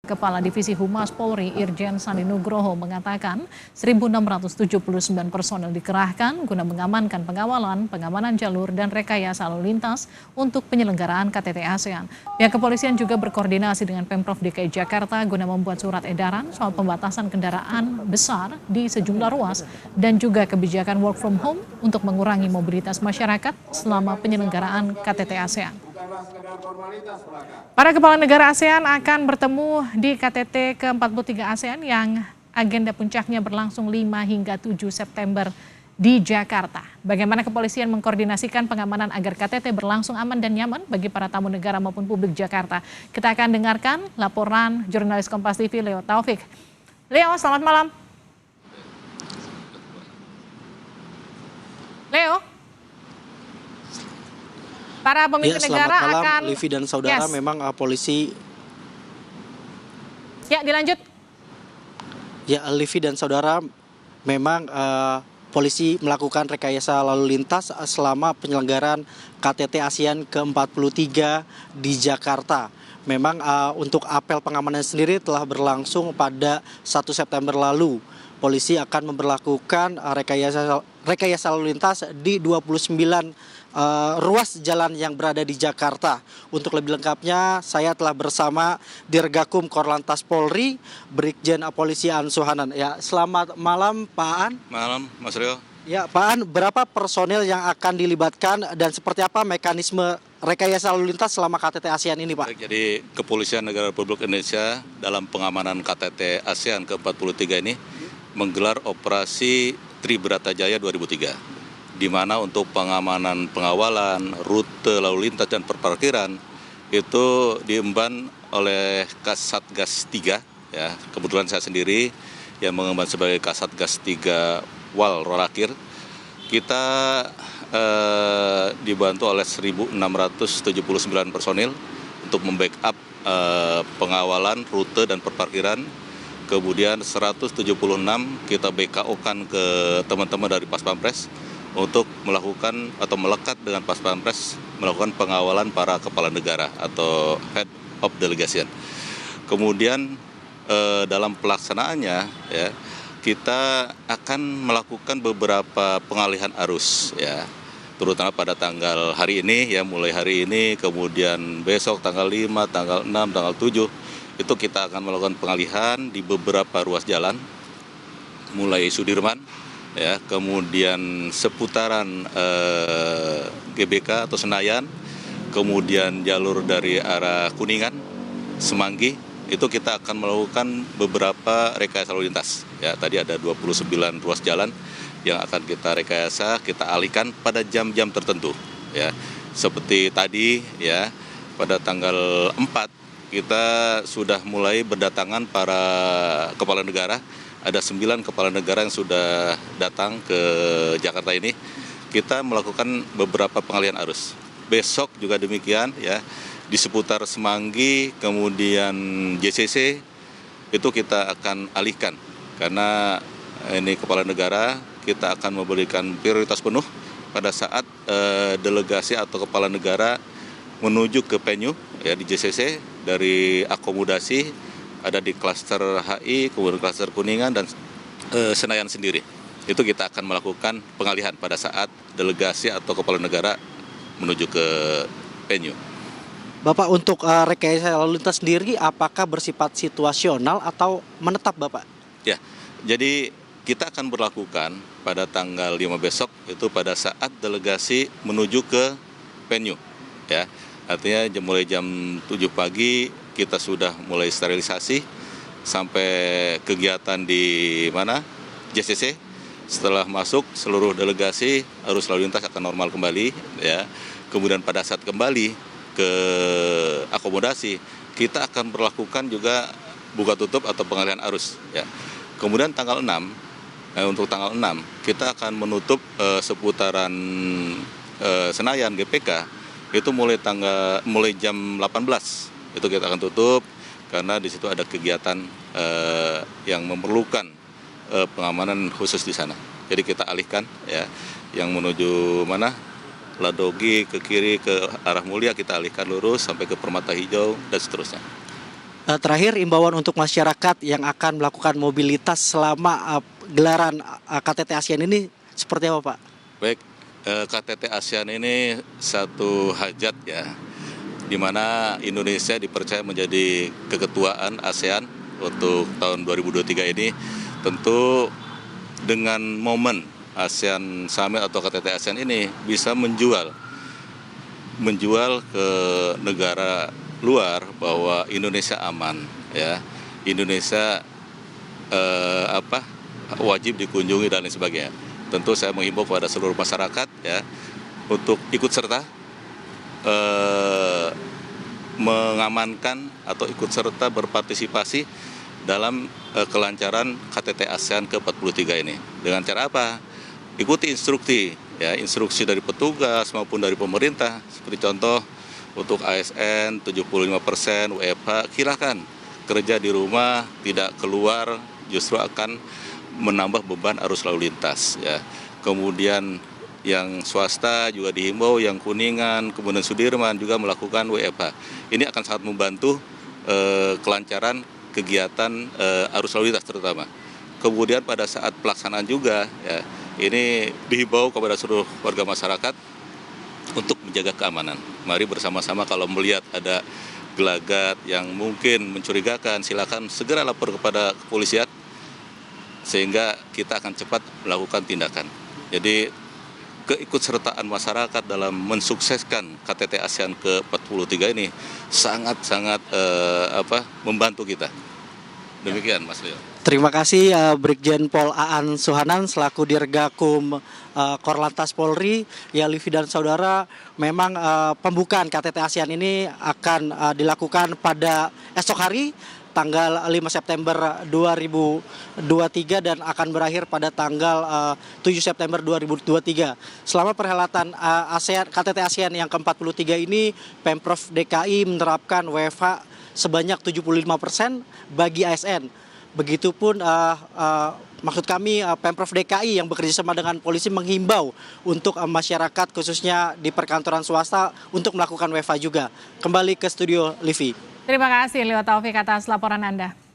Kepala Divisi Humas Polri Irjen Sandi Nugroho mengatakan 1.679 personel dikerahkan guna mengamankan pengamanan jalur dan rekayasa lalu lintas untuk penyelenggaraan KTT ASEAN. Pihak kepolisian juga berkoordinasi dengan Pemprov DKI Jakarta guna membuat surat edaran soal pembatasan kendaraan besar di sejumlah ruas dan juga kebijakan work from home untuk mengurangi mobilitas masyarakat selama penyelenggaraan KTT ASEAN. Para kepala negara ASEAN akan bertemu di KTT ke-43 ASEAN yang agenda puncaknya berlangsung 5 hingga 7 September di Jakarta. Bagaimana kepolisian mengkoordinasikan pengamanan agar KTT berlangsung aman dan nyaman bagi para tamu negara maupun publik Jakarta. Kita akan dengarkan laporan jurnalis Kompas TV Leo Taufik. Leo, selamat malam. Leo, para pemimpin negara malam, akan... Livi dan saudara, memang polisi... Ya, dilanjut. Ya, Livi dan saudara, memang polisi melakukan rekayasa lalu lintas selama penyelenggaraan KTT ASEAN ke-43 di Jakarta. Memang untuk apel pengamanan sendiri telah berlangsung pada 1 September lalu. Polisi akan memberlakukan rekayasa lalu lintas di 29 ruas jalan yang berada di Jakarta. Untuk lebih lengkapnya, saya telah bersama Dirgakum Korlantas Polri, Brigjen Polisi Aan Suhanan. Ya, selamat malam Pak Aan. Malam, Mas Rio. Ya, Pak Aan, berapa personil yang akan dilibatkan dan seperti apa mekanisme rekayasa lalu lintas selama KTT ASEAN ini, Pak? Jadi, Kepolisian Negara Republik Indonesia dalam pengamanan KTT ASEAN ke-43 ini menggelar operasi Tribrata Jaya 2003, di mana untuk pengamanan pengawalan, rute lalu lintas dan perparkiran itu diemban oleh Kasatgas 3, ya. Kebetulan saya sendiri yang mengemban sebagai Kasatgas 3 Wal Rorakir. Kita dibantu oleh 1.679 personil untuk membackup pengawalan rute dan perparkiran. Kemudian 176 kita BKO-kan ke teman-teman dari Pas Pampres untuk melakukan atau melekat dengan Pas Pampres melakukan pengawalan para kepala negara atau Head of Delegation. Kemudian dalam pelaksanaannya, ya, kita akan melakukan beberapa pengalihan arus, ya, terutama pada tanggal hari ini, ya, mulai hari ini, kemudian besok tanggal 5, tanggal 6, tanggal 7, itu kita akan melakukan pengalihan di beberapa ruas jalan, mulai Sudirman, ya, kemudian seputaran GBK atau Senayan, kemudian jalur dari arah Kuningan, Semanggi, itu kita akan melakukan beberapa rekayasa lalu lintas. Ya, tadi ada 29 ruas jalan yang akan kita rekayasa, kita alihkan pada jam-jam tertentu. Ya, seperti tadi, ya, pada tanggal 4 kita sudah mulai berdatangan para kepala negara. Ada 9 kepala negara yang sudah datang ke Jakarta ini. Kita melakukan beberapa pengalihan arus. Besok juga demikian, ya, di seputar Semanggi, kemudian JCC, itu kita akan alihkan. Karena ini kepala negara, kita akan memberikan prioritas penuh pada saat delegasi atau kepala negara menuju ke venue, ya, di JCC, dari akomodasi ada di klaster HI, kemudian klaster Kuningan dan Senayan sendiri. Itu kita akan melakukan pengalihan pada saat delegasi atau kepala negara menuju ke venue. Bapak, untuk rekayasa lalu lintas sendiri apakah bersifat situasional atau menetap, Bapak? Ya, jadi kita akan berlakukan pada tanggal 5 besok itu pada saat delegasi menuju ke venue, ya. Artinya mulai jam 7 pagi kita sudah mulai sterilisasi sampai kegiatan di mana? JCC. Setelah masuk seluruh delegasi arus lalu lintas akan normal kembali, ya. Kemudian pada saat kembali ke akomodasi kita akan berlakukan juga buka tutup atau pengalihan arus, ya. Kemudian tanggal 6, untuk tanggal 6 kita akan menutup seputaran Senayan GPK. Itu mulai jam 18 itu kita akan tutup karena di situ ada kegiatan yang memerlukan pengamanan khusus di sana. Jadi kita alihkan, ya, yang menuju mana? Ladogi ke kiri ke arah Mulia kita alihkan lurus sampai ke Permata Hijau dan seterusnya. Terakhir, imbauan untuk masyarakat yang akan melakukan mobilitas selama gelaran KTT ASEAN ini seperti apa, Pak? Baik, KTT ASEAN ini satu hajat ya, di mana Indonesia dipercaya menjadi keketuaan ASEAN untuk tahun 2023 ini. Tentu dengan momen ASEAN Summit atau KTT ASEAN ini bisa menjual ke negara luar bahwa Indonesia aman ya, Indonesia wajib dikunjungi dan lain sebagainya. Tentu saya menghimbau kepada seluruh masyarakat ya untuk ikut serta mengamankan atau ikut serta berpartisipasi dalam kelancaran KTT ASEAN ke-43 ini. Dengan cara apa? Ikuti instruksi dari petugas maupun dari pemerintah. Seperti contoh untuk ASN 75%, WFH, silakan kerja di rumah, tidak keluar, justru akan menambah beban arus lalu lintas ya. Kemudian yang swasta juga dihimbau, yang Kuningan, kemudian Sudirman juga melakukan WFH. Ini akan sangat membantu kelancaran kegiatan arus lalu lintas terutama. Kemudian pada saat pelaksanaan juga ya, ini dihimbau kepada seluruh warga masyarakat untuk menjaga keamanan. Mari bersama-sama kalau melihat ada gelagat yang mungkin mencurigakan, silakan segera lapor kepada kepolisian sehingga kita akan cepat melakukan tindakan. Jadi keikutsertaan masyarakat dalam mensukseskan KTT ASEAN ke-43 ini sangat-sangat membantu kita. Demikian Mas Leo. Terima kasih Brigjen Pol Aan Suhanan selaku Dirgakum Korlantas Polri. Ya, Livi dan saudara, memang pembukaan KTT ASEAN ini akan dilakukan pada esok hari tanggal 5 September 2023 dan akan berakhir pada tanggal 7 September 2023. Selama perhelatan KTT ASEAN yang ke-43 ini, Pemprov DKI menerapkan WFH sebanyak 75% bagi ASN. Begitupun maksud kami Pemprov DKI yang bekerja sama dengan polisi menghimbau untuk masyarakat khususnya di perkantoran swasta untuk melakukan WFH juga. Kembali ke studio Livi. Terima kasih Leo Taufik atas laporan Anda.